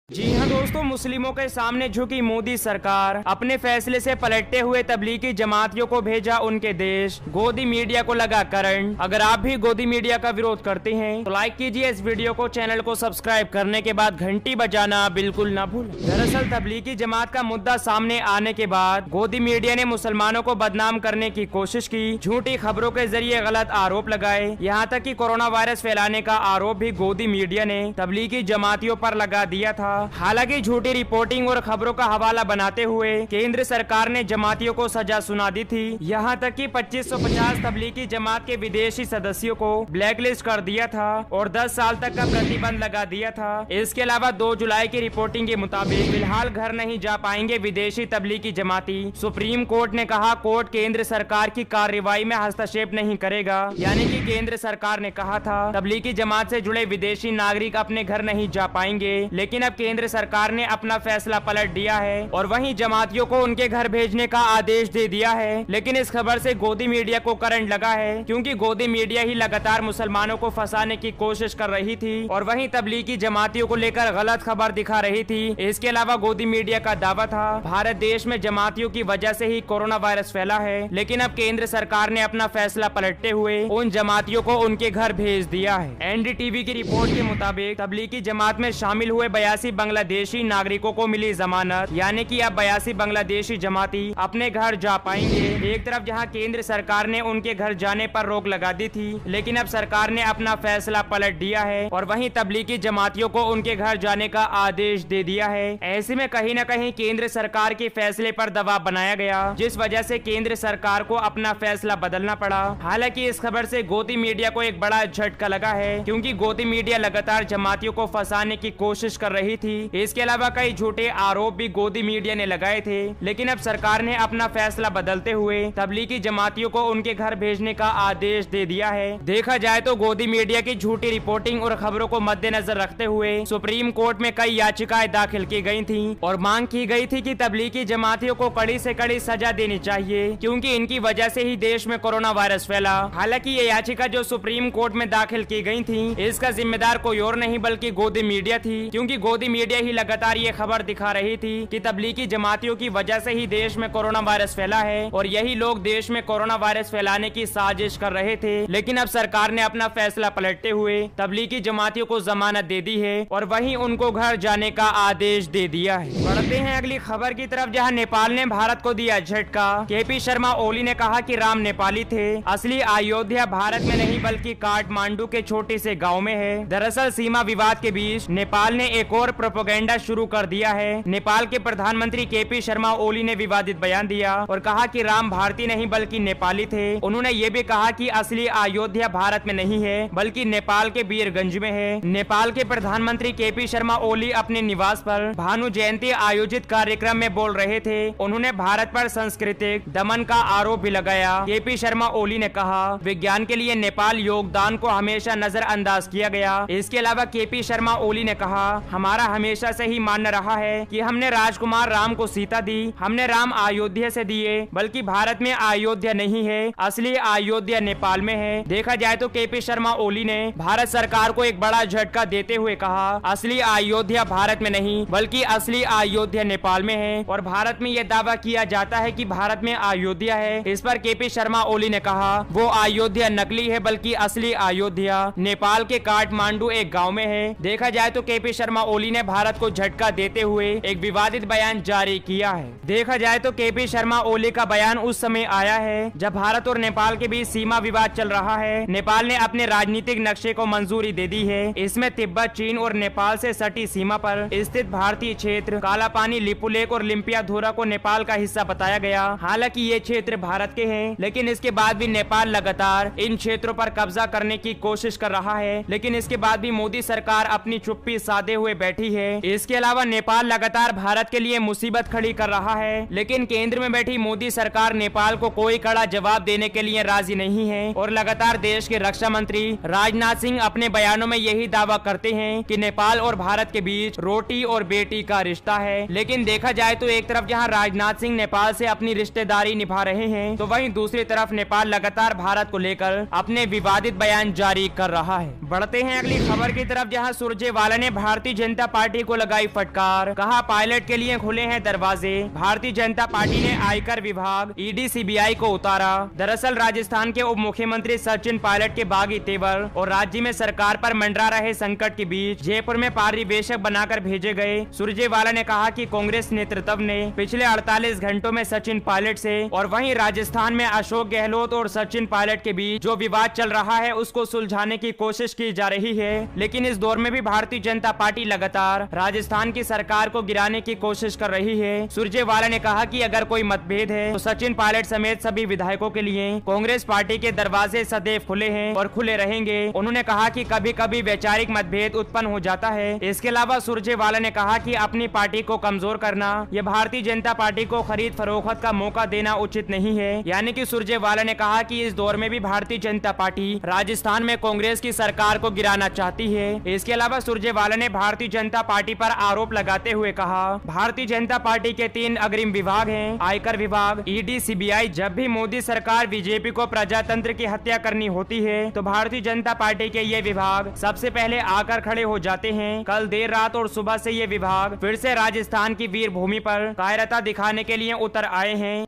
जी हाँ दोस्तों, मुस्लिमों के सामने झुकी मोदी सरकार, अपने फैसले से पलटते हुए तबलीगी जमातियों को भेजा उनके देश। गोदी मीडिया को लगा करंट। अगर आप भी गोदी मीडिया का विरोध करते हैं तो लाइक कीजिए इस वीडियो को, चैनल को सब्सक्राइब करने के बाद घंटी बजाना बिल्कुल न भूलें। दरअसल तबलीगी जमात का मुद्दा सामने आने के बाद गोदी मीडिया ने मुसलमानों को बदनाम करने की कोशिश की, झूठी खबरों के जरिए गलत आरोप लगाए, यहाँ तक कि कोरोना वायरस फैलाने का आरोप भी गोदी मीडिया ने तबलीगी जमातियों पर लगा दिया था। हालांकि झूठी रिपोर्टिंग और खबरों का हवाला बनाते हुए केंद्र सरकार ने जमातियों को सजा सुना दी थी। यहाँ तक कि 2550 तबलीगी जमात के विदेशी सदस्यों को ब्लैकलिस्ट कर दिया था और 10 साल तक का प्रतिबंध लगा दिया था। इसके अलावा 2 जुलाई की रिपोर्टिंग के मुताबिक फिलहाल घर नहीं जा पाएंगे विदेशी तबलीगी जमाती। सुप्रीम कोर्ट ने कहा, कोर्ट केंद्र सरकार की कार्रवाई में हस्तक्षेप नहीं करेगा। यानी कि केंद्र सरकार ने कहा था तबलीगी जमात से जुड़े विदेशी नागरिक अपने घर नहीं जा पाएंगे, लेकिन अब केंद्र सरकार ने अपना फैसला पलट दिया है और वहीं जमातियों को उनके घर भेजने का आदेश दे दिया है। लेकिन इस खबर से गोदी मीडिया को करंट लगा है, क्योंकि गोदी मीडिया ही लगातार मुसलमानों को फंसाने की कोशिश कर रही थी और वहीं तबलीगी जमातियों को लेकर गलत खबर दिखा रही थी। इसके अलावा गोदी मीडिया का दावा था भारत देश में जमातियों की वजह से ही कोरोना वायरस फैला है, लेकिन अब केंद्र सरकार ने अपना फैसला पलटते हुए उन जमातियों को उनके घर भेज दिया है। एनडीटीवी की रिपोर्ट के मुताबिक तबलीगी जमात में शामिल हुए 82 बांग्लादेशी नागरिकों को मिली जमानत, यानी कि अब 82 बांग्लादेशी जमाती अपने घर जा पाएंगे। एक तरफ जहां केंद्र सरकार ने उनके घर जाने पर रोक लगा दी थी, लेकिन अब सरकार ने अपना फैसला पलट दिया है और वहीं तबलीगी जमातियों को उनके घर जाने का आदेश दे दिया है। ऐसे में कहीं न कहीं केंद्र सरकार के फैसले पर दबाव बनाया गया, जिस वजह से केंद्र सरकार को अपना फैसला बदलना पड़ा। हालांकि इस खबर से गोदी मीडिया को एक बड़ा झटका लगा है, क्योंकि गोदी मीडिया लगातार जमातियों को फंसाने की कोशिश कर रही थी। इसके अलावा कई झूठे आरोप भी गोदी मीडिया ने लगाए थे, लेकिन अब सरकार ने अपना फैसला बदलते हुए तबलीगी जमातियों को उनके घर भेजने का आदेश दे दिया है। देखा जाए तो गोदी मीडिया की झूठी रिपोर्टिंग और खबरों को मद्देनजर रखते हुए सुप्रीम कोर्ट में कई याचिकाएं दाखिल की गई थी और मांग की गई थी कि तबलीगी जमातियों को कड़ी से कड़ी सजा देनी चाहिए, क्योंकि इनकी वजह से ही देश में कोरोना वायरस फैला। हालांकि ये याचिका जो सुप्रीम कोर्ट में दाखिल की गई थी, इसका जिम्मेदार कोई और नहीं बल्कि गोदी मीडिया थी, क्योंकि गोदी मीडिया ही लगातार ये खबर दिखा रही थी कि तबलीगी जमातियों की वजह से ही देश में कोरोना वायरस फैला है और यही लोग देश में कोरोना वायरस फैलाने की साजिश कर रहे थे। लेकिन अब सरकार ने अपना फैसला पलटते हुए तबलीगी जमातियों को जमानत दे दी है और वहीं उनको घर जाने का आदेश दे दिया है। बढ़ते हैं अगली खबर की तरफ, जहां नेपाल ने भारत को दिया झटका। केपी शर्मा ओली ने कहा कि राम नेपाली थे, असली अयोध्या भारत में नहीं बल्कि काठमांडू के छोटे से गाँव में है। दरअसल सीमा विवाद के बीच नेपाल ने एक और प्रोपेगेंडा शुरू कर दिया है। नेपाल के प्रधानमंत्री केपी शर्मा ओली ने विवादित बयान दिया और कहा कि राम भारतीय नहीं बल्कि नेपाली थे। उन्होंने ये भी कहा कि असली अयोध्या भारत में नहीं है बल्कि नेपाल के बीरगंज में है। नेपाल के प्रधानमंत्री केपी शर्मा ओली अपने निवास पर भानु जयंती आयोजित कार्यक्रम में बोल रहे थे। उन्होंने भारत पर सांस्कृतिक दमन का आरोप भी लगाया। केपी शर्मा ओली ने कहा, विज्ञान के लिए नेपाल योगदान को हमेशा नजरअंदाज किया गया। इसके अलावा केपी शर्मा ओली ने कहा, हमारा हमेशा से ही मानना रहा है कि हमने राजकुमार राम को सीता दी, हमने राम अयोध्या से दिए, बल्कि भारत में अयोध्या नहीं है, असली अयोध्या नेपाल में है। देखा जाए तो केपी शर्मा ओली ने भारत सरकार को एक बड़ा झटका देते हुए कहा, असली अयोध्या भारत में नहीं बल्कि असली अयोध्या नेपाल में है और भारत में यह दावा किया जाता है कि भारत में अयोध्या है। इस पर केपी शर्मा ओली ने कहा, वो अयोध्या नकली है बल्कि असली अयोध्या नेपाल के काठमांडू एक गाँव में है। देखा जाए तो केपी शर्मा ओली ने भारत को झटका देते हुए एक विवादित बयान जारी किया है। देखा जाए तो केपी शर्मा ओली का बयान उस समय आया है जब भारत और नेपाल के बीच सीमा विवाद चल रहा है। नेपाल ने अपने राजनीतिक नक्शे को मंजूरी दे दी है। इसमें तिब्बत, चीन और नेपाल से सटी सीमा पर स्थित भारतीय क्षेत्र कालापानी, लिपुलेख और लिम्पियाधुरा को नेपाल का हिस्सा बताया गया। हालांकि ये क्षेत्र भारत के हैं, लेकिन इसके बाद भी नेपाल लगातार इन क्षेत्रों पर कब्जा करने की कोशिश कर रहा है। लेकिन इसके बाद भी मोदी सरकार अपनी चुप्पी साधे हुए बैठी है। इसके अलावा नेपाल लगातार भारत के लिए मुसीबत खड़ी कर रहा है, लेकिन केंद्र में बैठी मोदी सरकार नेपाल को कोई कड़ा जवाब देने के लिए राजी नहीं है और लगातार देश के रक्षा मंत्री राजनाथ सिंह अपने बयानों में यही दावा करते हैं कि नेपाल और भारत के बीच रोटी और बेटी का रिश्ता है। लेकिन देखा जाए तो एक तरफ जहां राजनाथ सिंह नेपाल से अपनी रिश्तेदारी निभा रहे हैं, तो वहीं दूसरी तरफ नेपाल लगातार भारत को लेकर अपने विवादित बयान जारी कर रहा है। बढ़ते हैं अगली खबर की तरफ, जहां सुरजेवाला ने भारतीय जनता पार्टी को लगाई फटकार, कहा पायलट के लिए खुले हैं दरवाजे। भारतीय जनता पार्टी ने आयकर विभाग, ईडी, सीबीआई को उतारा। दरअसल राजस्थान के उप मुख्यमंत्री सचिन पायलट के बागी तेवर और राज्य में सरकार पर मंडरा रहे संकट के बीच जयपुर में परिवेशक बनाकर भेजे गए। सुरजेवाला ने कहा कि कांग्रेस नेतृत्व ने पिछले 48 घंटों में सचिन पायलट से और वहीं राजस्थान में अशोक गहलोत और सचिन पायलट के बीच जो विवाद चल रहा है उसको सुलझाने की कोशिश की जा रही है। लेकिन इस दौर में भी भारतीय जनता पार्टी लगातार राजस्थान की सरकार को गिराने की कोशिश कर रही है। सुरजेवाला ने कहा कि अगर कोई मतभेद है तो सचिन पायलट समेत सभी विधायकों के लिए कांग्रेस पार्टी के दरवाजे सदैव खुले हैं और खुले रहेंगे। उन्होंने कहा कि कभी कभी वैचारिक मतभेद उत्पन्न हो जाता है। इसके अलावा सुरजेवाला ने कहा कि अपनी पार्टी को कमजोर करना या भारतीय जनता पार्टी को खरीद फरोख्त का मौका देना उचित नहीं है। यानी कि सुरजेवाला ने कहा कि इस दौर में भी भारतीय जनता पार्टी राजस्थान में कांग्रेस की सरकार को गिराना चाहती है। इसके अलावा सुरजेवाला ने भारतीय जनता पार्टी पर आरोप लगाते हुए कहा, भारतीय जनता पार्टी के 3 अग्रिम विभाग हैं, आयकर विभाग, ईडी, सीबीआई। जब भी मोदी सरकार बीजेपी को प्रजातंत्र की हत्या करनी होती है तो भारतीय जनता पार्टी के ये विभाग सबसे पहले आकर खड़े हो जाते हैं। कल देर रात और सुबह से ये विभाग फिर से राजस्थान की वीर भूमि पर कायरता दिखाने के लिए उतर आए हैं।